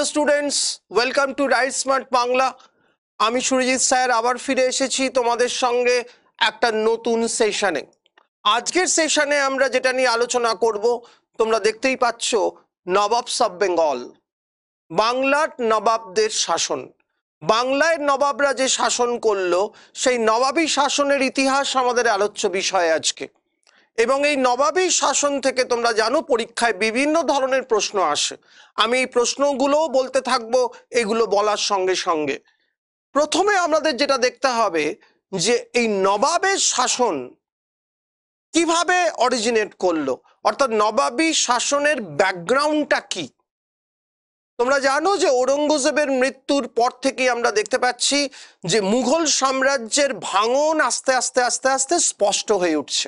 Hello students, welcome to right smart Bangla. আমি Surajit sir আবার ফিরে এসেছি তোমাদের সঙ্গে একটা নতুন সেশনে। আজকের সেশনে আমরা যেটা নিয়ে আলোচনা করব, তোমরা দেখতেই পাচ্ছ, নবাবস অফ বেঙ্গল, বাংলার নবাবদের শাসন। বাংলায় নবাবরা যে শাসন করলো, সেই নবাবী শাসনের ইতিহাস আমাদের আলোচ্য বিষয় আজকে। এবং এই নবাবী শাসন থেকে তোমরা জানো পরীক্ষায় বিভিন্ন ধরনের প্রশ্ন আসে। আমি এই প্রশ্নগুলোও বলতে থাকবো, এগুলো বলার সঙ্গে সঙ্গে প্রথমে আমাদের যেটা দেখতে হবে যে এই নবাবের শাসন কিভাবে অরিজিনেট করলো, অর্থাৎ নবাবী শাসনের ব্যাকগ্রাউন্ডটা কি। তোমরা জানো যে ঔরঙ্গজেবের মৃত্যুর পর থেকেই আমরা দেখতে পাচ্ছি যে মুঘল সাম্রাজ্যের ভাঙন আস্তে আস্তে আস্তে আস্তে স্পষ্ট হয়ে উঠছে,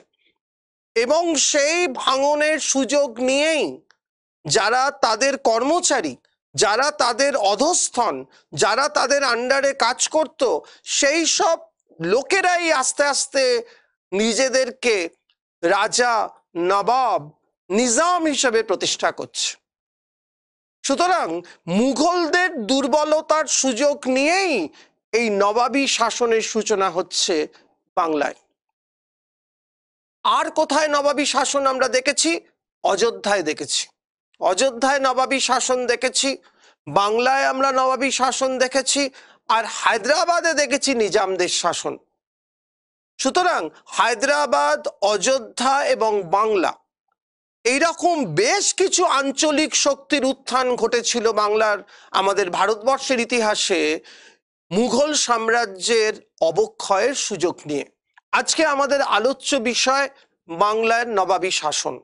এবং সেই ভাঙনের সুযোগ নিয়েই যারা তাদের কর্মচারী, যারা তাদের অধস্থন, যারা তাদের আন্ডারে কাজ করত, সেই সব লোকেরাই আস্তে আস্তে নিজেদেরকে রাজা, নবাব, নিজাম হিসেবে প্রতিষ্ঠা করছে। সুতরাং মুঘলদের দুর্বলতার সুযোগ নিয়েই এই নবাবী শাসনের সূচনা হচ্ছে বাংলায়। আর কোথায় নবাবী শাসন আমরা দেখেছি? অযোধ্যায় দেখেছি, অযোধ্যায় নবাবী শাসন দেখেছি, বাংলায় আমরা নবাবী শাসন দেখেছি, আর হায়দ্রাবাদে দেখেছি নিজামদের শাসন। সুতরাং হায়দ্রাবাদ, অযোধ্যা এবং বাংলা, এইরকম বেশ কিছু আঞ্চলিক শক্তির উত্থান ঘটেছিল বাংলার, আমাদের ভারতবর্ষের ইতিহাসে মুঘল সাম্রাজ্যের অবক্ষয়ের সুযোগ নিয়ে। আজকে আমাদের আলোচ্য বিষয় বাংলার নবাবী শাসন।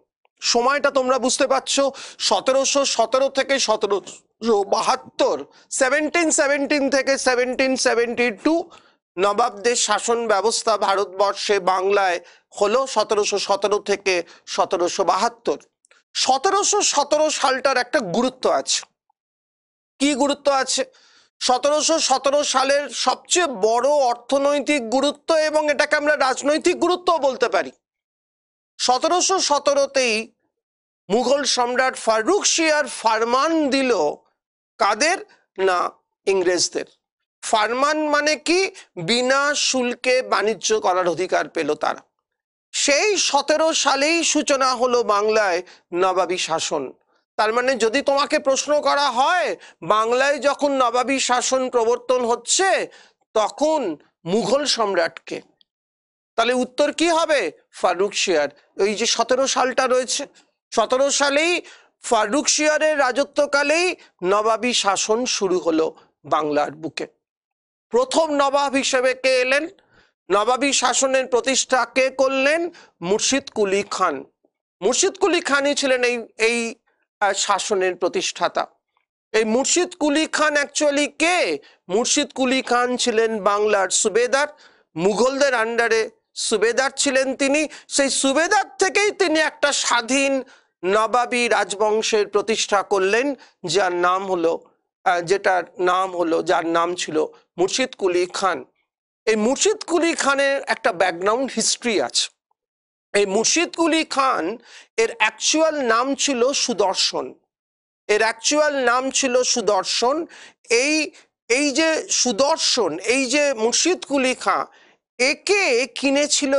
সময়টা তোমরা বুঝতে পারছো, 1717 থেকে 1772, 1717 থেকে 1772 নবাবদের শাসন ব্যবস্থা ভারতবর্ষে বাংলায় হলো 1717 থেকে 1772। 1717 সালটার একটা গুরুত্ব আছে। কি গুরুত্ব আছে? 1717 সালের সবচেয়ে বড় অর্থনৈতিক গুরুত্ব, এবং এটাকে আমরা রাজনৈতিক গুরুত্বও বলতে পারি। 1717তেই মুঘল সম্রাট ফারুক শিয়ার ফরমান দিল কাদের? না, ইংরেজদের। ফরমান মানে কি? বিনা শুল্কে বাণিজ্য করার অধিকার পেল তারা। সেই 17 সালেই সূচনা হলো বাংলায় নবাবী শাসন। তার মানে যদি তোমাকে প্রশ্ন করা হয় বাংলায় যখন নবাবী শাসন প্রবর্তন হচ্ছে তখন মুঘল সম্রাটকে, তাহলে উত্তর কি হবে? ফারুক শিয়ার। ওই যে 17 সালটা রয়েছে, 17 সালেই ফারুক শিয়ারের রাজত্বকালেই নবাবী শাসন শুরু হলো বাংলার বুকে। প্রথম নবাব হিসেবে কে এলেন? নবাবী শাসনের প্রতিষ্ঠা কে করলেন? মুর্শিদ কুলি খান। মুর্শিদ কুলি খানই ছিলেন এই শাসনের প্রতিষ্ঠাতা। এই মুর্শিদ কুলি খান অ্যাকচুয়ালি কে? মুর্শিদ কুলি খান ছিলেন বাংলার সুবেদার, মুঘলদের আন্ডারে সুবেদার ছিলেন তিনি। সেই সুবেদার থেকেই তিনি একটা স্বাধীন নবাবী রাজবংশের প্রতিষ্ঠা করলেন, যার নাম ছিল মুর্শিদ কুলি খান। এই মুর্শিদ কুলি খানের একটা ব্যাকগ্রাউন্ড হিস্ট্রি আছে। এই মুর্শিদ কুলি খান এর অ্যাকচুয়াল নাম ছিল সুদর্শন। এর অ্যাকচুয়াল নাম ছিল সুদর্শন। এই যে সুদর্শন, এই যে মুর্শিদ কুলি খাঁ, একে কিনেছিল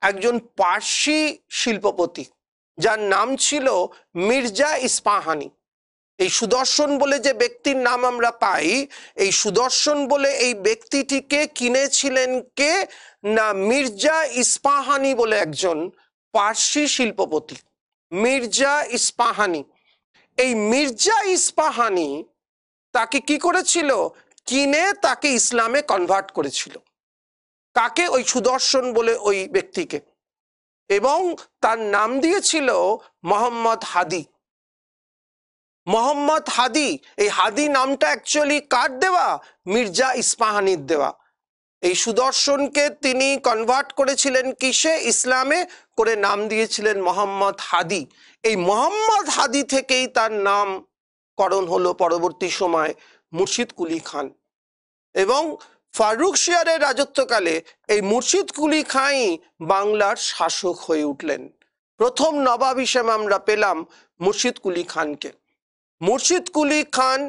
একজন পার্সি শিল্পপতি, যার নাম ছিল মির্জা ইস্পাহানি। এই সুদর্শন বলে যে ব্যক্তির নাম আমরা পাই, এই সুদর্শন বলে এই ব্যক্তিটিকে কিনেছিলেন কে? না, মির্জা ইস্পাহানি বলে একজন পার্সি শিল্পপতি, মির্জা ইস্পাহানি। এই মির্জা ইস্পাহানি তাকে কি করেছিল? কিনে তাকে ইসলামে কনভার্ট করেছিল। কাকে? ওই সুদর্শন বলে ওই ব্যক্তিকে, এবং তার নাম দিয়েছিল মোহাম্মদ হাদি। মোহাম্মদ হাদি, এই হাদি নামটা অ্যাকচুয়ালি কার দেওয়া? মির্জা ইস্পাহানির দেওয়া। এই সুদর্শনকে তিনি কনভার্ট করেছিলেন কিসে? ইসলামে, করে নাম দিয়েছিলেন মোহাম্মদ হাদি। এই মোহাম্মদ হাদি থেকেই তার নামকরণ হলো পরবর্তী সময় মুর্শিদ কুলি খান। এবং ফারুক শিয়ারের রাজত্বকালে এই মুর্শিদ কুলি খাঁই বাংলার শাসক হয়ে উঠলেন। প্রথম নবাব হিসেবে আমরা পেলাম মুর্শিদ কুলি খানকে। মুর্শিদ কুলি খান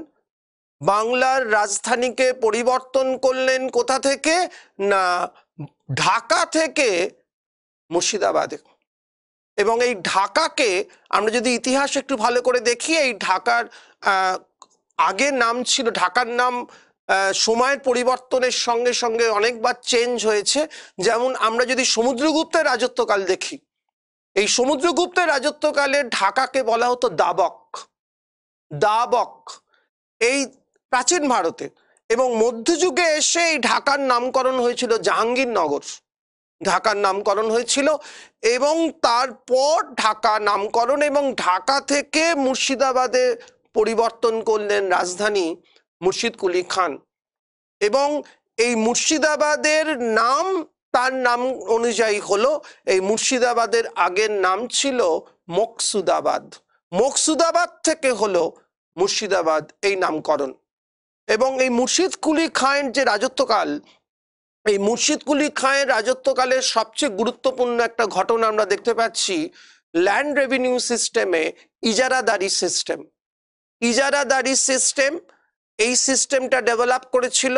বাংলার রাজধানীকে পরিবর্তন করলেন কোথা থেকে? না, ঢাকা থেকে মুর্শিদাবাদে। এবং এই ঢাকাকে আমরা যদি ইতিহাস একটু ভালো করে দেখি, এই ঢাকার আগের নাম ছিল, ঢাকার নাম সময়ের পরিবর্তনের সঙ্গে সঙ্গে অনেকবার চেঞ্জ হয়েছে। যেমন আমরা যদি সমুদ্রগুপ্তের রাজত্বকাল দেখি, এই সমুদ্রগুপ্তের রাজত্বকালে ঢাকাকে বলা হতো দাবক। দাবক এই প্রাচীন ভারতে, এবং মধ্যযুগে এসে এই ঢাকার নামকরণ হয়েছিল জাহাঙ্গীরনগর। ঢাকার নামকরণ হয়েছিল এবং তারপর ঢাকা নামকরণ, এবং ঢাকা থেকে মুর্শিদাবাদে পরিবর্তন করলেন রাজধানী মুর্শিদ কুলি খান। এবং এই মুর্শিদাবাদের নাম তার নাম অনুযায়ী হলো, এই মুর্শিদাবাদের আগের নাম ছিল মকসুদাবাদ। মকসুদাবাদ থেকে হলো মুর্শিদাবাদ এই নামকরণ। এবং এই মুর্শিদ কুলি খাঁয়ের যে রাজত্বকাল, এই মুর্শিদ কুলি খাঁয়ের রাজত্বকালের সবচেয়ে গুরুত্বপূর্ণ একটা ঘটনা আমরা দেখতে পাচ্ছি, ল্যান্ড রেভিনিউ সিস্টেমে ইজারাদারি সিস্টেম। ইজারাদারি সিস্টেম, এই সিস্টেমটা ডেভেলপ করেছিল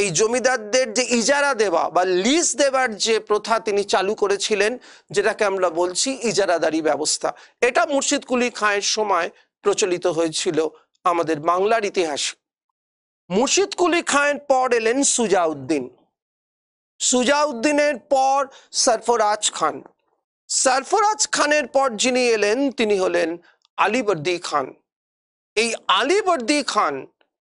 এই জমিদারদের যে ইজারা দেওয়া বা লিজ দেওয়ার যে প্রথা তিনি চালু করেছিলেন, যেটাকে আমরা বলছি ইজারাদারি ব্যবস্থা। এটা মুর্শিদ কুলি খাঁয়ের সময় প্রচলিত হয়েছিল আমাদের বাংলার ইতিহাসে। মুর্শিদ কুলি খাঁয়ের পর এলেন সুজাউদ্দিন। সুজাউদ্দিনের পর সরফরাজ খান। সরফরাজ খানের পর যিনি এলেন তিনি হলেন আলীবর্দী খান। এই আলীবর্দী খান,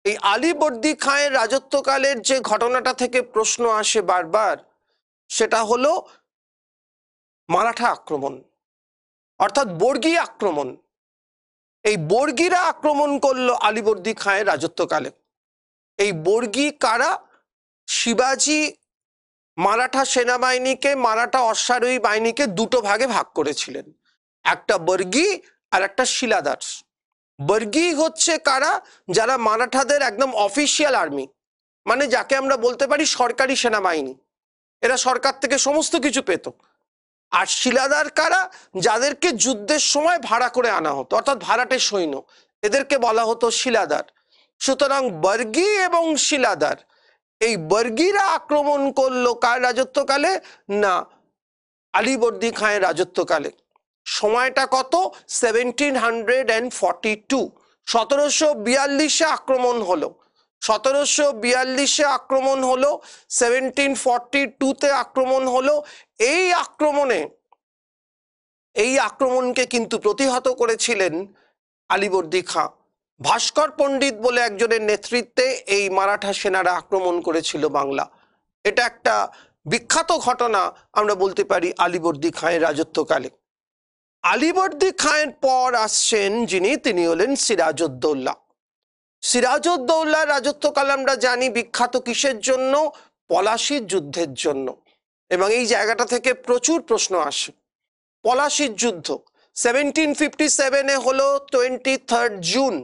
এই আলীবর্দী খানের রাজত্বকালের যে ঘটনাটা থেকে প্রশ্ন আসে বারবার, সেটা হলো মারাঠা আক্রমণ, অর্থাৎ বর্গী আক্রমণ। এই বর্গীরা আক্রমণ করলো আলীবর্দী খানের রাজত্বকালে। এই বর্গী কারা? শিবাজি মারাঠা সেনাবাহিনীকে, মারাঠা অশ্বারোহী বাহিনীকে দুটো ভাগে ভাগ করেছিলেন, একটা বর্গী আর একটা শিলাদার। বর্গী হচ্ছে কারা? যারা মারাঠাদের একদম অফিসিয়াল আর্মি, মানে যাকে আমরা বলতে পারি সরকারি সেনাবাহিনী, এরা সরকার থেকে সমস্ত কিছু পেত। আর শিলাদার কারা? যাদেরকে যুদ্ধের সময় ভাড়া করে আনা হতো, অর্থাৎ ভাড়াটে সৈন্য, এদেরকে বলা হতো শিলাদার। সুতরাং বর্গী এবং শিলাদার, এই বর্গীরা আক্রমণ করলো কার রাজত্বকালে? না, আলীবর্দী খাঁয়ের রাজত্বকালে। সময়টা কত? 1742, 1742 আক্রমণ হলো। 1742 আক্রমণ হলো, 1742 আক্রমণ হলো। এই আক্রমণকে কিন্তু প্রতিহত করেছিলেন আলীবর্দী খাঁ। ভাস্কর পণ্ডিত বলে একজনের নেতৃত্বে এই মারাঠা সেনারা আক্রমণ করেছিল বাংলা। এটা একটা বিখ্যাত ঘটনা আমরা বলতে পারি আলীবর্দী খাঁয়ের রাজত্বকালে। আলীবর্দী খাঁয়ের পর আসছেন যিনি, তিনি হলেন সিরাজউদ্দৌলা। সিরাজউদ্দৌলার রাজত্বকাল আমরা জানি বিখ্যাত কিসের জন্য? পলাশির যুদ্ধের জন্য। এবং এই জায়গাটা থেকে প্রচুর প্রশ্ন আসে। পলাশির যুদ্ধ 1757 হলো 23 জুন।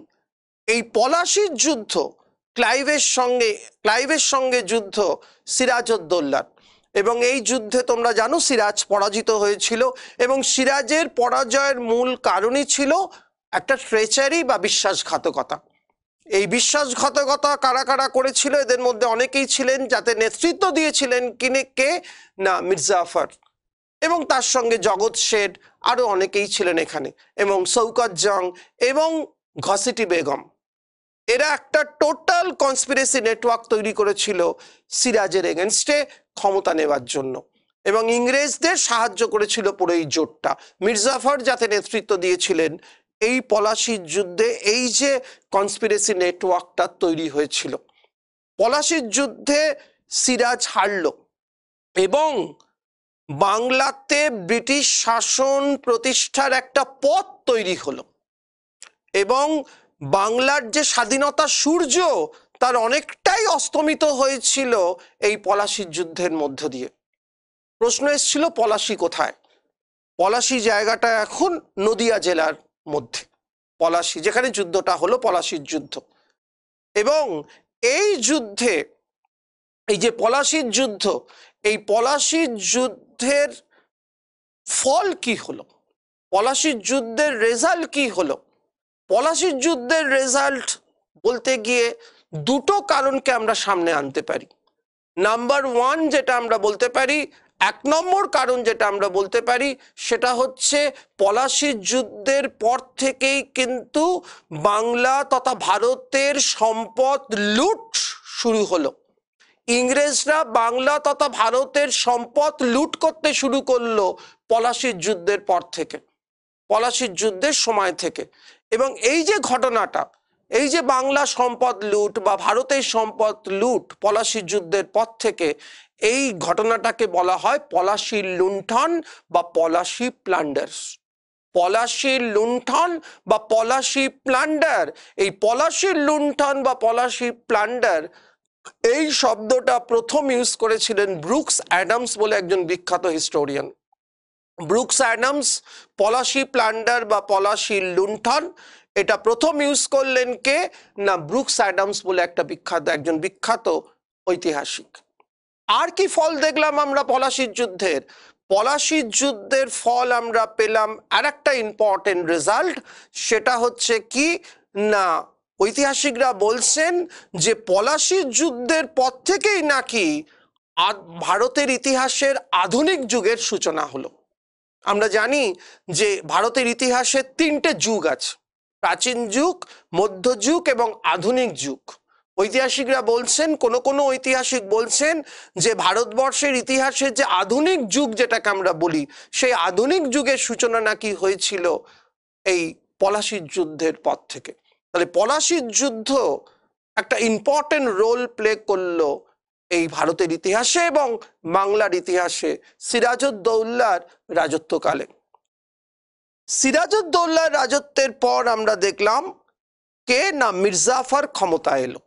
এই পলাশির যুদ্ধ, ক্লাইভের সঙ্গে যুদ্ধ সিরাজউদ্দৌলার। এবং এই যুদ্ধে তোমরা জানো সিরাজ পরাজিত হয়েছিল, এবং সিরাজের পরাজয়ের মূল কারণই ছিল একটা ট্রেচারি বা বিশ্বাসঘাতকতা। এই বিশ্বাসঘাতকতা কারা কারা করেছিল? এদের মধ্যে অনেকেই ছিলেন, যাতে নেতৃত্ব দিয়েছিলেন কে? না, মির্জাফর, এবং তার সঙ্গে জগৎ শেঠ, আরো অনেকেই ছিলেন এখানে, এবং শৌকত জং এবং ঘসিটি বেগম। এরা একটা টোটাল কনস্পিরেসি নেটওয়ার্ক তৈরি করেছিল সিরাজের এগেনস্টে ক্ষমতা নেওয়ার জন্য, এবং ইংরেজদের সাহায্য করেছিল পুরো এই জোটটা। মির্জাফর যাতে নেতৃত্ব দিয়েছিলেন এই পলাশির যুদ্ধে, এই যে কনস্পিরেসি নেটওয়ার্কটা তৈরি হয়েছিল। পলাশির যুদ্ধে সিরাজ হারল এবং বাংলাতে ব্রিটিশ শাসন প্রতিষ্ঠার একটা পথ তৈরি হলো, এবং বাংলার যে স্বাধীনতার সূর্য তার অনেকটাই অস্তমিত হয়েছিল এই পলাশির যুদ্ধের মধ্য দিয়ে। প্রশ্ন এসেছিল পলাশি কোথায়? পলাশি জায়গাটা এখন নদিয়া জেলার মধ্যে, পলাশি যেখানে যুদ্ধটা হলো পলাশির যুদ্ধ। এবং এই যুদ্ধে, এই যে পলাশির যুদ্ধ, এই পলাশির যুদ্ধের ফল কি হলো? পলাশির যুদ্ধের রেজাল্ট কি হলো? পলাশির যুদ্ধের রেজাল্ট বলতে গিয়ে দুটো কারণকে আমরা সামনে আনতে পারি। নাম্বার ওয়ান যেটা আমরা বলতে পারি, 1 নম্বর কারণ যেটা আমরা বলতে পারি সেটা হচ্ছে পলাশির যুদ্ধের পর থেকেই কিন্তু বাংলা তথা ভারতের সম্পদ লুট শুরু হলো। ইংরেজরা বাংলা তথা ভারতের সম্পদ লুট করতে শুরু করলো পলাশির যুদ্ধের পর থেকে, পলাশির যুদ্ধের সময় থেকে। এবং এই যে ঘটনাটা, এই যে বাংলা সম্পদ লুট বা ভারতের সম্পদ লুট পলাশির যুদ্ধের পর থেকে, এই ঘটনাটাকে বলা হয় পলাশির লুণ্ঠন বা পলাশি প্লান্ডার। পলাশির লুণ্ঠন বা পলাশি প্লান্ডার, এই পলাশির লুণ্ঠন বা পলাশি প্লান্ডার এই শব্দটা প্রথম ইউজ করেছিলেন ব্রুকস অ্যাডামস বলে একজন বিখ্যাত historian. Brooks Adams Palashi plunder বা পলাশি লুণ্ঠন এটা প্রথম ইউজ করলেন কে না, ব্রুকস অ্যাডামস বলে একজন বিখ্যাত ঐতিহাসিক। আর কি ফল দেখলাম আমরা পলাশির যুদ্ধের? পলাশির যুদ্ধের ফল আমরা পেলাম আর একটা ইম্পর্টেন্ট রেজাল্ট, সেটা হচ্ছে কি না, ঐতিহাসিকরা বলছেন যে পলাশির যুদ্ধের পর থেকেই নাকি ভারতের ইতিহাসের আধুনিক যুগের সূচনা হলো। আমরা জানি যে ভারতের ইতিহাসে 3টে যুগ আছে, প্রাচীন যুগ, মধ্যযুগ এবং আধুনিক যুগ। ঐতিহাসিকরা বলছেন, কোনো ঐতিহাসিক বলছেন যে ভারতবর্ষের ইতিহাসের যে আধুনিক যুগ যেটাকে আমরা বলি, সেই আধুনিক যুগের সূচনা নাকি হয়েছিল এই পলাশির যুদ্ধের পর থেকে। তাহলে পলাশির যুদ্ধ একটা ইম্পর্টেন্ট রোল প্লে করলো এই ভারতের ইতিহাসে এবং বাংলার ইতিহাসে সিরাজউদ্দৌলার রাজত্বকালে। সিরাজউদ্দৌলার রাজত্বের পর আমরা দেখলাম কে না, মির্জাফর ক্ষমতা এলো।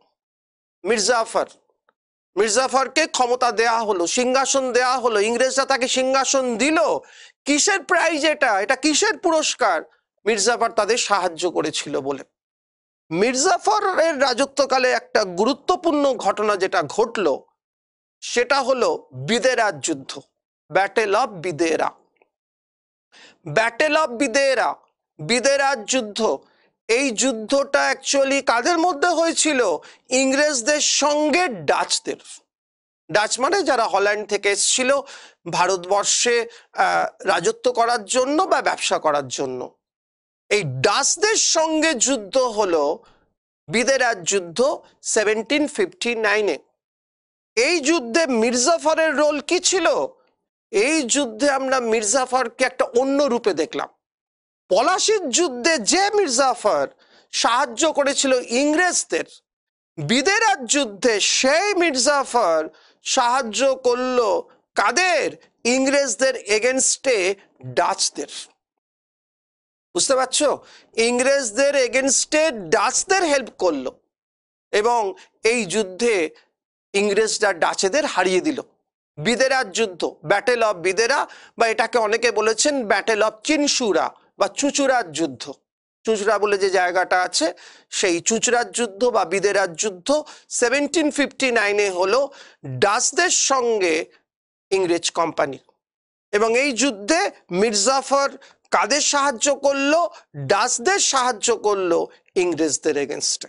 মির্জাফরকে ক্ষমতা দেয়া হলো, সিংহাসন দেয়া হলো, ইংরেজরা তাকে সিংহাসন দিল। কিসের প্রাইজ এটা কিসের পুরস্কার? মির্জাফর তাদের সাহায্য করেছিল বলে। মির্জাফরের রাজত্বকালে একটা গুরুত্বপূর্ণ ঘটনা যেটা ঘটলো সেটা হলো বিদেরার যুদ্ধ, ব্যাটেল অফ বিদেরা। ব্যাটেল অফ বিদেরা, বিদেরার যুদ্ধ। এই যুদ্ধটা অ্যাকচুয়ালি কাদের মধ্যে হয়েছিল? ইংরেজদের সঙ্গে ডাচদের। ডাচ মানে যারা হল্যান্ড থেকে এসেছিল ভারতবর্ষে রাজত্ব করার জন্য বা ব্যবসা করার জন্য। এই ডাচদের সঙ্গে যুদ্ধ হলো বিদেরার যুদ্ধ 1759-এ। এই যুদ্ধে মির্জাফরের রোল কি ছিল? এই যুদ্ধে আমরা মির্জাফরকে একটা অন্য রূপে দেখলাম। পলাশির যুদ্ধে যে মির্জাফর সাহায্য করেছিল ইংরেজদের, বিদেরার যুদ্ধে সেই মির্জাফর সাহায্য করলো কাদের? ইংরেজদের এগেনস্টে ডাচদের। বুঝতে পারছো? ইংরেজদের এগেনস্টে ডাচদের হেল্প করলো এবং এই যুদ্ধে ইংরেজরা ডাচেদের হারিয়ে দিল। বিদেরার যুদ্ধ, ব্যাটেল অফ বিদেরা, বা এটাকে অনেকে বলেছেন ব্যাটেল অফ চিনসুরা বা চুঁচুড়ার যুদ্ধ। চুঁচুড়া বলে যে জায়গাটা আছে, সেই চুঁচুড়ার যুদ্ধ বা বিদেরার যুদ্ধ 1759-এ হলো ডাচদের সঙ্গে ইংরেজ কোম্পানি। এবং এই যুদ্ধে মির্জাফর কাদের সাহায্য করলো? ডাচদের সাহায্য করলো ইংরেজদের এগেনস্টে।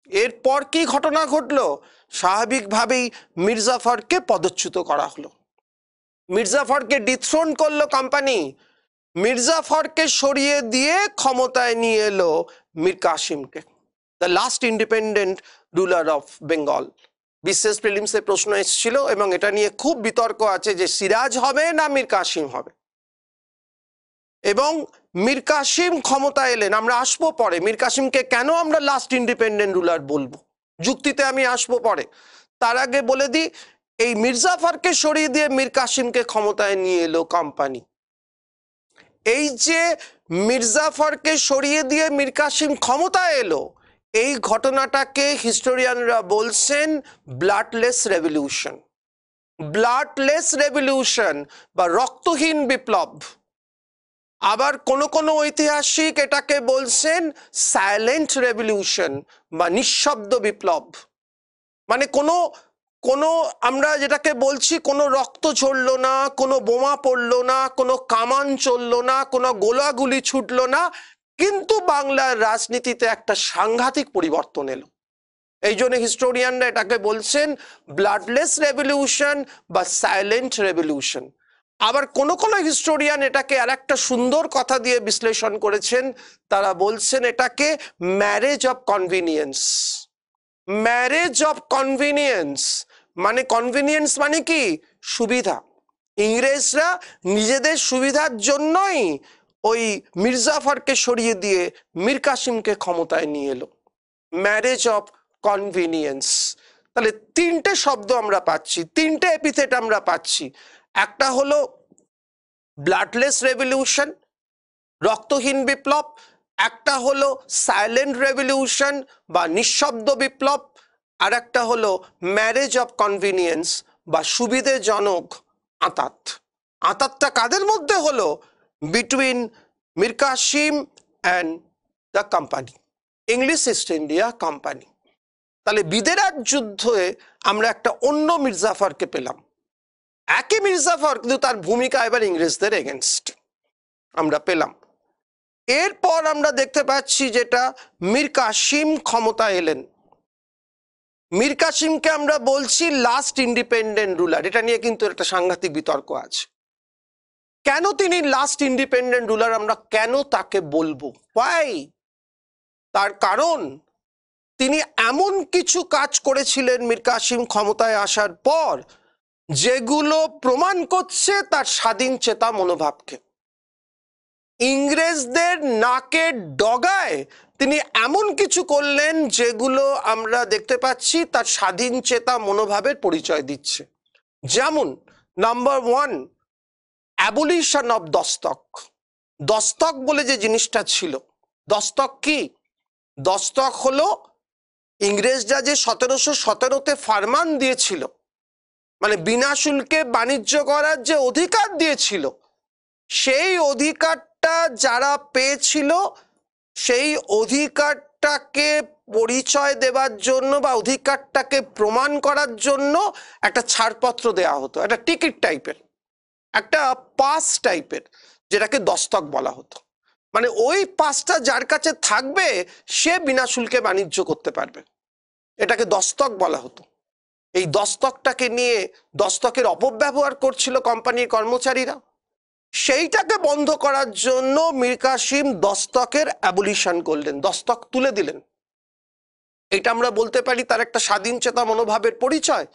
এরপর কি ঘটনা ঘটলো? স্বাভাবিকভাবেই মির্জাফরকে পদচ্যুত করা হলো, মির্জাফরকে ডিথ্রোন করলো কোম্পানি। মির্জাফরকে সরিয়ে দিয়ে ক্ষমতায় নিয়ে এলো মীর কাসিমকে, the last independent ruler of Bengal. বিশেষ প্রিলিমসে প্রশ্ন এসেছিল এবং এটা নিয়ে খুব বিতর্ক আছে যে সিরাজ হবে না মীর কাসিম হবে। এবং মীর কাসিম ক্ষমতায় এলেন, আমরা আসবো পরে মীর কাসিমকে কেন আমরা লাস্ট ইন্ডিপেন্ডেন্ট রুলার বলবো, যুক্তিতে আমি আসবো পরে। তার আগে বলে দিই, এই মির্জাফরকে সরিয়ে দিয়ে মীর কাসিমকে ক্ষমতায় নিয়ে এলো কোম্পানি। এই যে মির্জাফরকে সরিয়ে দিয়ে মীর কাসিম ক্ষমতায় এলো, এই ঘটনাটাকে হিস্টোরিয়ানরা বলছেন ব্লাডলেস রেভলিউশন। ব্লাডলেস রেভলিউশন বা রক্তহীন বিপ্লব। আবার কোনো ঐতিহাসিক এটাকে বলছেন সাইলেন্ট রেভলিউশন বা নিঃশব্দ বিপ্লব। মানে কোনো আমরা যেটাকে বলছি কোনো রক্ত ঝরলো না, কোনো বোমা পড়লো না, কোনো কামান চললো না, কোনো গোলাগুলি ছুটলো না, কিন্তু বাংলার রাজনীতিতে একটা সাংঘাতিক পরিবর্তন এলো। এই জন্য হিস্টোরিয়ানরা এটাকে বলছেন ব্লাডলেস রেভলিউশন বা সাইলেন্ট রেভলিউশন। আবার কোন কোন হিস্টোরিয়ান এটাকে আর একটা সুন্দর কথা দিয়ে বিশ্লেষণ করেছেন, তারা বলছেন এটাকে marriage of convenience. Marriage of convenience মানে, কনভিনিয়েন্স মানে কি? সুবিধা। ইংরেজরা নিজেদের সুবিধার জন্যই ওই মির্জাফরকে সরিয়ে দিয়ে মীর কাসিমকে ক্ষমতায় নিয়ে এলো। Marriage of convenience. তাহলে তিনটে শব্দ আমরা পাচ্ছি, তিনটে এপিথেট আমরা পাচ্ছি। একটা হলো ব্লাডলেস রেভলিউশন, রক্তহীন বিপ্লব। একটা হলো সাইলেন্ট রেভলিউশন বা নিঃশব্দ বিপ্লব। আর একটা হলো ম্যারেজ অফ কনভিনিয়েন্স বা সুবিধাজনক আঁতাত। আঁতাতটা কাদের মধ্যে হলো? Between Mir Kasim and the company, English East India Company. তাহলে বিদেরার যুদ্ধে আমরা একটা অন্য মির্জাফরকে পেলাম। একই মির্জাফর, কিন্তু তার ভূমিকা এবার ইংরেজদের এগেনস্ট আমরা পেলাম। এরপর আমরা দেখতে পাচ্ছি যেটা মীর কাসিম ক্ষমতা এলেন। মীর কাসিমকে আমরা বলছি লাস্ট ইন্ডিপেন্ডেন্ট রুলার। এটা নিয়ে কিন্তু একটা সাংঘাতিক বিতর্ক আছে। কেন তিনি লাস্ট ইন্ডিপেন্ডেন্ট রুলার, আমরা কেন তাকে বলবো? ওয়াই? তার কারণ তিনি এমন কিছু কাজ করেছিলেন মীর কাসিম ক্ষমতায় আসার পর, যেগুলো প্রমাণ করছে তার স্বাধীন চেতা মনোভাবকে। ইংরেজদের নাকের ডগায় তিনি এমন কিছু করলেন যেগুলো আমরা দেখতে পাচ্ছি তার স্বাধীন চেতা মনোভাবের পরিচয় দিচ্ছে। যেমন নাম্বার 1, অ্যাবলিশন অফ দস্তক। দস্তক বলে যে জিনিসটা ছিল, দস্তক কি? দস্তক হলো ইংরেজরা যে 1717-তে ফরমান দিয়েছিল, মানে বিনা শুল্কে বাণিজ্য করার যে অধিকার দিয়েছিল, সেই অধিকারটা যারা পেয়েছিল, সেই অধিকারটাকে পরিচয় দেওয়ার জন্য বা অধিকারটাকে প্রমাণ করার জন্য একটা ছাড়পত্র দেওয়া হতো, একটা টিকিট টাইপের, একটা পাস টাইপের, যেটাকে দস্তক বলা হতো। মানে ওই পাসটা যার কাছে থাকবে সে বিনা শুল্কে বাণিজ্য করতে পারবে, এটাকে দস্তক বলা হতো। এই দস্তকটাকে নিয়ে দস্তকের অপব্যবহার করছিল কোম্পানির কর্মচারীরা। সেইটাকে বন্ধ করার জন্য মীর কাসিম দস্তকের অ্যাবলিশন করলেন, দস্তক তুলে দিলেন। এটা আমরা বলতে পারি তার একটা স্বাধীন চেতা মনোভাবের পরিচয়।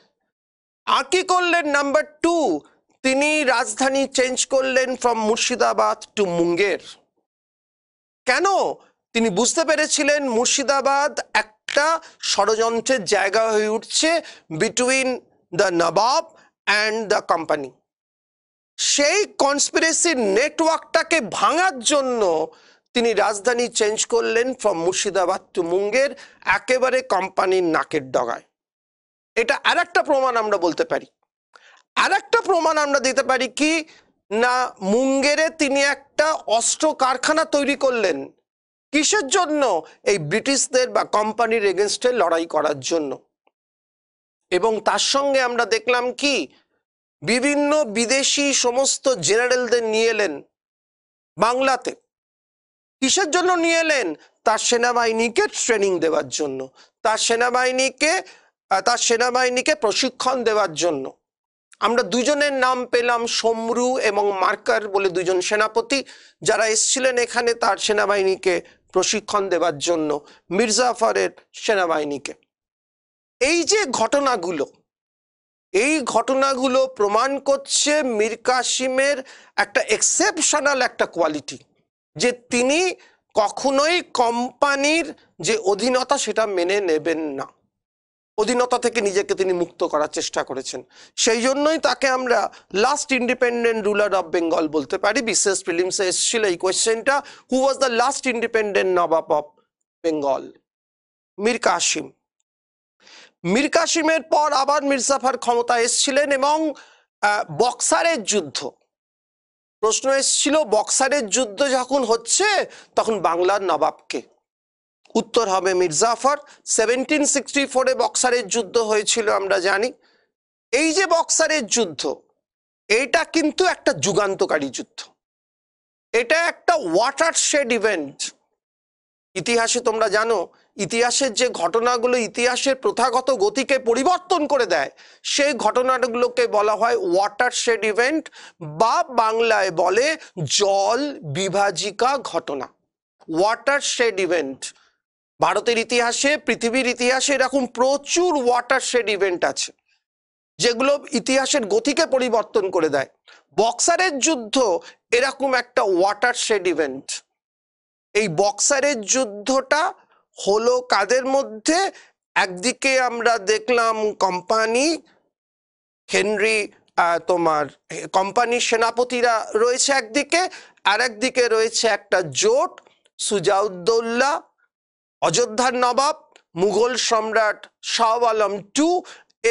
আর কি করলেন? নাম্বার 2, তিনি রাজধানী চেঞ্জ করলেন ফ্রম মুর্শিদাবাদ টু মুঙ্গের। কেন? তিনি বুঝতে পেরেছিলেন মুর্শিদাবাদ একটা ষড়যন্ত্রের জায়গা হয়ে উঠছে between the Nawab and the company. সেই কনস্পিরেসি নেটওয়ার্কটাকে ভাঙার জন্য তিনি রাজধানী চেঞ্জ করলেন ফ্রম মুর্শিদাবাদ টু মুঙ্গের, একেবারে কোম্পানির নাকের ডগায়। এটা আর একটা প্রমাণ আমরা বলতে পারি। আর একটা প্রমাণ আমরা দিতে পারি কি না, মুঙ্গেরে তিনি একটা অস্ত্র কারখানা তৈরি করলেন। কিসের জন্য? এই ব্রিটিশদের বা কোম্পানির এগেনস্টে লড়াই করার জন্য। এবং তার সঙ্গে আমরা দেখলাম কি, বিভিন্ন বিদেশি সমস্ত জেনারেলদের নিয়ে এলেন বাংলাতে। কিসের জন্য নিয়ে এলেন? তার সেনাবাহিনীকে ট্রেনিং দেওয়ার জন্য, তার সেনাবাহিনীকে প্রশিক্ষণ দেওয়ার জন্য। আমরা দুজনের নাম পেলাম, সমরু এবং মার্কার বলে দুজন সেনাপতি, যারা এসেছিলেন এখানে তার সেনাবাহিনীকে প্রশিক্ষণ দেওয়ার জন্য, মির্জাফরের সেনাবাহিনীকে। এই যে ঘটনাগুলো, এই ঘটনাগুলো প্রমাণ করছে মীর কাসিমের একটা এক্সেপশনাল একটা কোয়ালিটি, যে তিনি কখনোই কোম্পানির যে অধীনতা সেটা মেনে নেবেন না। অধীনতা থেকে নিজেকে তিনি মুক্ত করার চেষ্টা করেছেন। সেই জন্যই তাকে আমরা last independent ruler of Bengal বলতে পারি। বিশেষ প্রিলিমসে এসেছিল এই কোয়েশ্চেনটা, who was the last independent nawab of Bengal? Mir Kasim. Mir কাসিমের পর আবার মির্জাফর ক্ষমতা এসেছিলেন এবং বক্সারের যুদ্ধ, প্রশ্ন এসেছিল বক্সারের যুদ্ধ যখন হচ্ছে তখন বাংলার নবাবকে? উত্তর হবে মির্জাফর। 1764-এ বক্সারের যুদ্ধ হয়েছিল আমরা জানি। এই যে বক্সারের যুদ্ধ, এটা কিন্তু একটা যুগান্তকারী যুদ্ধ, এটা একটা ওয়াটারশেড ইভেন্ট। ইতিহাসে তোমরা জানো, ইতিহাসের যে ঘটনাগুলো ইতিহাসের প্রথাগত গতিকে পরিবর্তন করে দেয়, সেই ঘটনাগুলোকে বলা হয় ওয়াটারশেড ইভেন্ট, বা বাংলায় বলে জল বিভাজিকা ঘটনা। ওয়াটারশেড ইভেন্ট, ভারতের ইতিহাসে, পৃথিবীর ইতিহাসে এরকম প্রচুর ওয়াটারশেড ইভেন্ট আছে যেগুলো ইতিহাসের গতিকে পরিবর্তন করে দেয়। বক্সারের যুদ্ধ এরকম একটা ওয়াটারশেড ইভেন্ট। এই বক্সারের যুদ্ধটা হলো কাদের মধ্যে? একদিকে আমরা দেখলাম কোম্পানি, হেনরি, তোমার কোম্পানির সেনাপতিরা রয়েছে একদিকে, আর একদিকে রয়েছে একটা জোট, সুজাউদ্দৌলা, অযোধ্যার নবাব, মুঘল সম্রাট শাহ আলম টু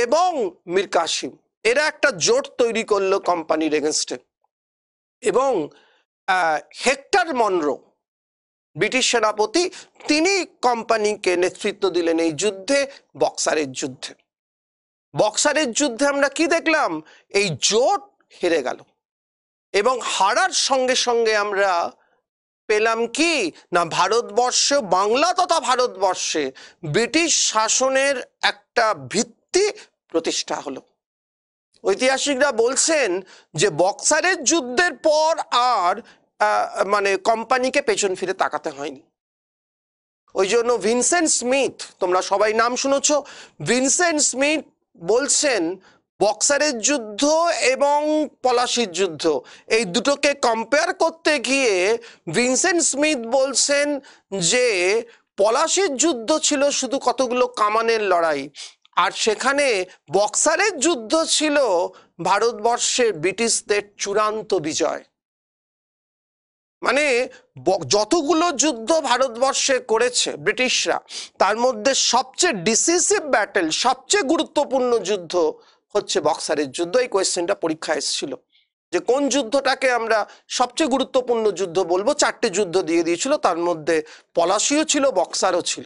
এবং মীর কাসিম। এরা একটা জোট তৈরি করলো কোম্পানির এগেনস্টে। এবং হেক্টর মনরো, ব্রিটিশ সেনাপতি, তিনি কোম্পানিকে নেতৃত্ব দিলেন এই যুদ্ধে, বক্সারের যুদ্ধে। বক্সারের যুদ্ধে আমরা কি দেখলাম? এই জোট হেরে গেল, এবং হারার সঙ্গে সঙ্গে আমরা পেলাম কি না, ভারতবর্ষে, বাংলা তথা ভারতবর্ষে ব্রিটিশ শাসনের একটা ভিত্তি প্রতিষ্ঠা হলো। ঐতিহাসিকরা বলছেন যে বক্সারের যুদ্ধের পর আর মানে কোম্পানিকে পেছন ফিরে তাকাতে হয়নি। ওই জন্য ভিনসেন্ট স্মিথ, তোমরা সবাই নাম শুনেছ, ভিনসেন্ট স্মিথ বলছেন বক্সারের যুদ্ধ এবং পলাশির যুদ্ধ, এই দুটোকে কম্পেয়ার করতে গিয়ে ভিনসেন্ট স্মিথ বলছেন যে পলাশির যুদ্ধ ছিল শুধু কতগুলো কামানের লড়াই, আর সেখানে বক্সারের যুদ্ধ ছিল ভারতবর্ষের ব্রিটিশদের চূড়ান্ত বিজয়। মানে যতগুলো যুদ্ধ ভারতবর্ষে করেছে ব্রিটিশরা, তার মধ্যে সবচেয়ে ডিসিসিভ ব্যাটেল, সবচেয়ে গুরুত্বপূর্ণ যুদ্ধ হচ্ছে বক্সারের যুদ্ধ। এই কোয়েশ্চেনটা পরীক্ষায় এসেছিল যে কোন যুদ্ধটাকে আমরা সবচেয়ে গুরুত্বপূর্ণ যুদ্ধ বলবো। 4টে যুদ্ধ দিয়ে দিয়েছিল, তার মধ্যে পলাশিও ছিল, বক্সারও ছিল।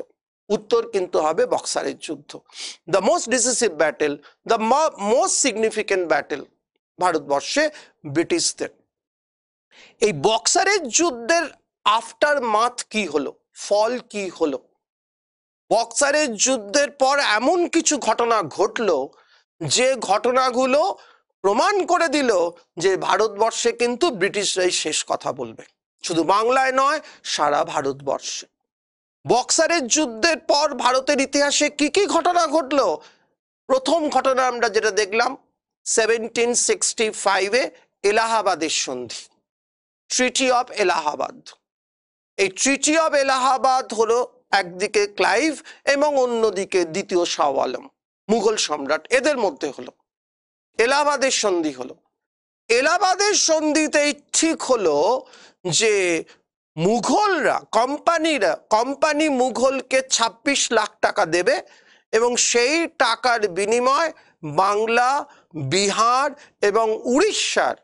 উত্তর কিন্তু হবে বক্সারের যুদ্ধ। The most decisive battle, the most significant battle ভারতবর্ষে ব্রিটিশদের। এই বক্সারের যুদ্ধের আফটার মাথ কি হলো, ফল কি হলো? বক্সারের যুদ্ধের পর এমন কিছু ঘটনা ঘটলো যে ঘটনাগুলো প্রমাণ করে দিল যে ভারতবর্ষে কিন্তু ব্রিটিশরাই শেষ কথা বলবে, শুধু বাংলায় নয়, সারা ভারতবর্ষে। বক্সারের যুদ্ধের পর ভারতের ইতিহাসে কি কি ঘটনা ঘটলো? প্রথম ঘটনা আমরা যেটা দেখলাম, 1765-এ এলাহাবাদের সন্ধি, ট্রিটি অফ এলাহাবাদ। এই ট্রিটি অফ এলাহাবাদ হলো একদিকে ক্লাইভ এবং অন্যদিকে দ্বিতীয় শাহ আলম, মুঘল সম্রাট, এদের মধ্যে হলো এলাহাবাদের সন্ধি হলো। এলাহাবাদের সন্ধিতেই ঠিক হলো যে মুঘলরা, কোম্পানি মুঘলকে 26 লাখ টাকা দেবে এবং সেই টাকার বিনিময় বাংলা, বিহার এবং উড়িষ্যার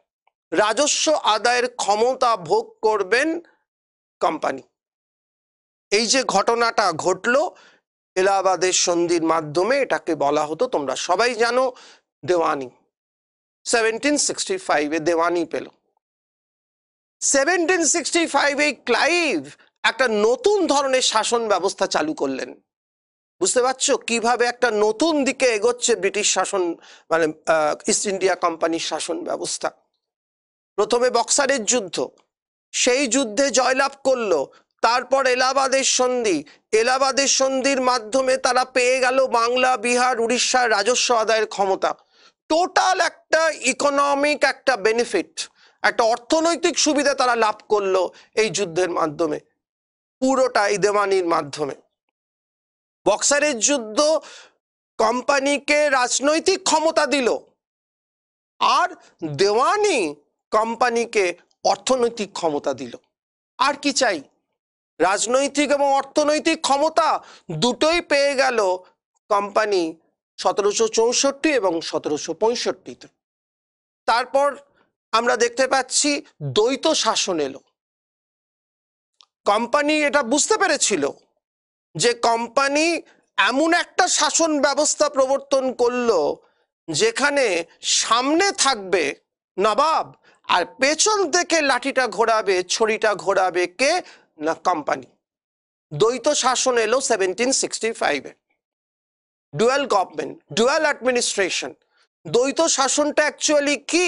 রাজস্ব আদায়ের ক্ষমতা ভোগ করবেন কোম্পানি। এই যে ঘটনাটা ঘটলো এলাহাবাদের সন্ধির মাধ্যমে, এটাকে বলা হতো, তোমরা সবাই জানো, দেওয়ানি। 1765-এ দেওয়ানি পেল। 1765-এ ক্লাইভ একটা নতুন ধরনের শাসন ব্যবস্থা চালু করলেন। বুঝতে পারছো কিভাবে একটা নতুন দিকে এগোচ্ছে ব্রিটিশ শাসন, মানে ইস্ট ইন্ডিয়া কোম্পানির শাসন ব্যবস্থা। প্রথমে বক্সারের যুদ্ধ, সেই যুদ্ধে জয়লাভ করলো। তারপর এলাহাবাদের সন্ধি, এলাহাবাদের সন্ধির মাধ্যমে তারা পেয়ে গেল বাংলা, বিহার, উড়িষ্যার রাজস্ব আদায়ের ক্ষমতা। টোটাল একটা ইকোনমিক একটা বেনিফিট, একটা অর্থনৈতিক সুবিধা তারা লাভ করলো এই যুদ্ধের মাধ্যমে, পুরোটাই দেওয়ানির মাধ্যমে। বক্সারের যুদ্ধ কোম্পানিকে রাজনৈতিক ক্ষমতা দিল, আর দেওয়ানি কোম্পানিকে অর্থনৈতিক ক্ষমতা দিল। আর কি চাই? রাজনৈতিক এবং অর্থনৈতিক ক্ষমতা দুটোই পেয়ে গেল কোম্পানি 1764 এবং 1765-তে। তারপর আমরা দেখতে পাচ্ছি দ্বৈত শাসন এলো। কোম্পানি এটা বুঝতে পেরেছিল যে কোম্পানি এমন একটা শাসন ব্যবস্থা প্রবর্তন করলো যেখানে সামনে থাকবে নবাব আর পেছন থেকে লাঠিটা ঘোরাবে, ছড়িটা ঘোরাবে কে না কোম্পানি। দ্বৈত শাসন এলো 1765-এ। Dual government, dual administration. দ্বৈত শাসনটা অ্যাকচুয়ালি কি?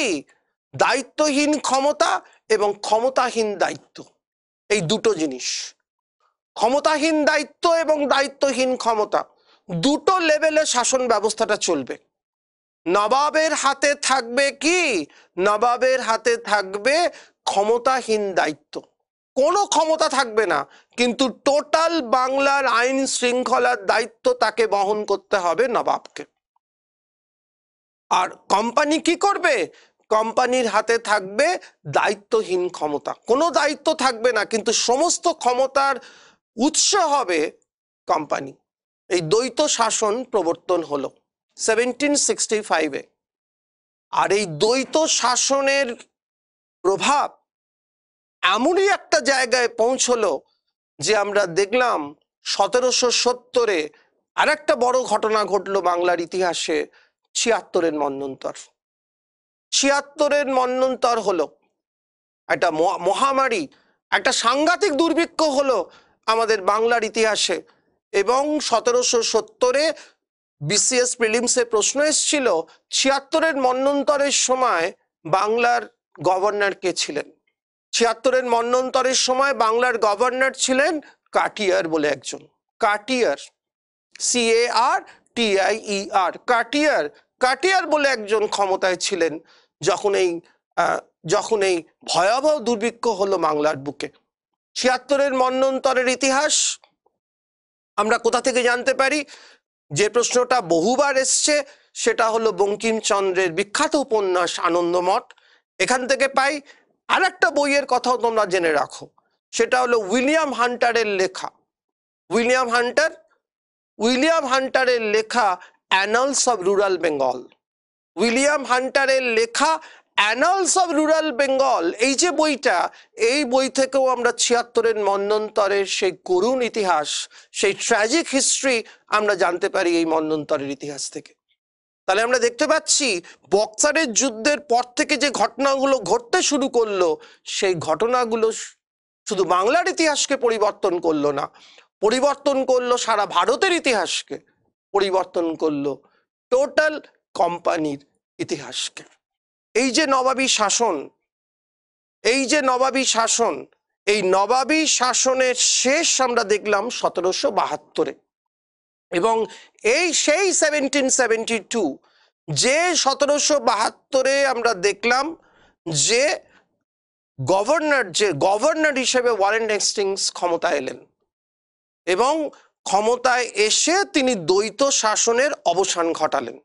দায়িত্বহীন ক্ষমতা এবং ক্ষমতাহীন দায়িত্ব, এই দুটো জিনিস। ক্ষমতাহীন দায়িত্ব এবং দায়িত্বহীন ক্ষমতা, দুটো লেভেলে শাসন ব্যবস্থাটা চলবে। নবাবের হাতে থাকবে কি? নবাবের হাতে থাকবে ক্ষমতাহীন দায়িত্ব, কোনো ক্ষমতা থাকবে না, কিন্তু টোটাল বাংলার আইন শৃঙ্খলার দায়িত্ব তাকে বহন করতে হবে নবাবকে। আর কোম্পানি কি করবে? কোম্পানির হাতে থাকবে দায়িত্বহীন ক্ষমতা, কোনো দায়িত্ব থাকবে না, কিন্তু সমস্ত ক্ষমতার উৎস হবে কোম্পানি। এই দ্বৈত শাসন প্রবর্তন হলো 1765-এ। আর এই দ্বৈত শাসনের প্রভাব এমনই একটা জায়গায় পৌঁছলো যে আমরা দেখলাম 1770-এ আর একটা বড় ঘটনা ঘটলো বাংলার ইতিহাসে, 76-এর মন্বন্তর। 76-এর মন্বন্তর হলো একটা মহামারী, একটা সাংঘাতিক দুর্ভিক্ষ হলো আমাদের বাংলার ইতিহাসে। এবং 1770-এ বিসিএস প্রিলিমসে প্রশ্ন এসেছিল 76-এর মন্বন্তরের সময় বাংলার গভর্নর কে ছিলেন? 76-এর মন্বন্তরের সময় বাংলার গভর্নর ছিলেন কাটিয়ার বলে একজন। কাটিয়ার, CARTIER, কাটিয়ার। কাটিয়ার বলে একজন ক্ষমতায় ছিলেন যখন এই ভয়াবহ দুর্ভিক্ষ হলো বাংলার বুকে। 76-এর মন্বন্তরের ইতিহাস আমরা কোথা থেকে জানতে পারি? যে প্রশ্নটা বহুবার এসছে সেটা হলো বঙ্কিমচন্দ্রের বিখ্যাত উপন্যাস আনন্দমঠ, এখান থেকে পাই। আর একটা বইয়ের কথাও তোমরা জেনে রাখো, সেটা হলো উইলিয়াম হান্টারের লেখা। উইলিয়াম হান্টারের লেখা annals of rural Bengal. William হান্টারের লেখা অ্যানালস অফ রুরাল বেঙ্গল, এই যে বইটা, এই বই থেকেও আমরা 76-এর মন্বন্তরের সেই করুণ ইতিহাস, সেই ট্র্যাজিক হিস্ট্রি আমরা জানতে পারি এই মন্বন্তরের ইতিহাস থেকে। তাহলে আমরা দেখতে পাচ্ছি বক্সারের যুদ্ধের পর থেকে যে ঘটনাগুলো ঘটতে শুরু করলো, সেই ঘটনাগুলো শুধু বাংলার ইতিহাসকে পরিবর্তন করলো না, পরিবর্তন করলো সারা ভারতের ইতিহাসকে, পরিবর্তন করলো টোটাল কোম্পানির ইতিহাসকে। এই যে নবাবী শাসন, এই নবাবী শাসনের শেষ আমরা দেখলাম 1772-এ। এবং সেই 1772, যে 1772-এ আমরা দেখলাম যে গভর্নর হিসেবে ওয়ারেন হেস্টিংস ক্ষমতায় এলেন, এবং ক্ষমতায় এসে তিনি দ্বৈত শাসনের অবসান ঘটালেন।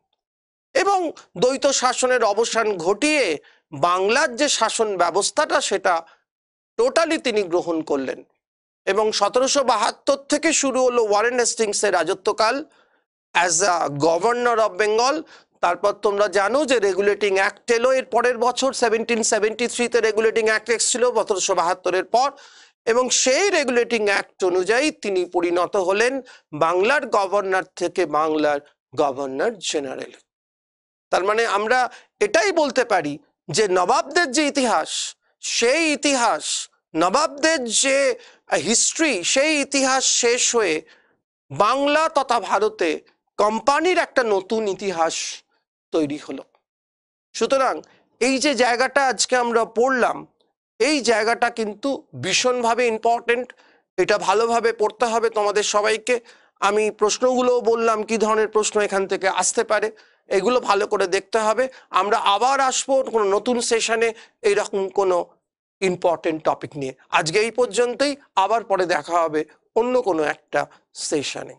এবং দ্বৈত শাসনের অবসান ঘটিয়ে বাংলার যে শাসন ব্যবস্থাটা সেটা টোটালি তিনি গ্রহণ করলেন। এবং 1772 থেকে শুরু হলো ওয়ারেন হেস্টিংসের রাজত্বকাল as a governor of Bengal. তারপর তোমরা জানো যে রেগুলেটিং অ্যাক্ট এলো এর পরের বছর 1773-তে রেগুলেটিং অ্যাক্ট এসেছিল 1772-এর পর, এবং সেই রেগুলেটিং অ্যাক্ট অনুযায়ী তিনি পরিণত হলেন বাংলার গভর্নর থেকে বাংলার গভর্নর জেনারেল। তার মানে আমরা এটাই বলতে পারি যে নবাবদের যে ইতিহাস, সেই ইতিহাস, নবাবদের যে হিস্ট্রি, সেই ইতিহাস শেষ হয়ে বাংলা তথা ভারতে কোম্পানির একটা নতুন ইতিহাস তৈরি হলো। সুতরাং এই যে জায়গাটা আজকে আমরা পড়লাম, এই জায়গাটা কিন্তু ভীষণভাবে ইম্পর্টেন্ট। এটা ভালোভাবে পড়তে হবে তোমাদের সবাইকে। আমি প্রশ্নগুলোও বললাম কি ধরনের প্রশ্ন এখান থেকে আসতে পারে, এগুলো ভালো করে দেখতে হবে। আমরা আবার আসবো কোনো নতুন সেশনে এইরকম কোনো ইম্পর্টেন্ট টপিক নিয়ে। আজকে এই পর্যন্তই, আবার পরে দেখা হবে অন্য কোনো একটা সেশনে।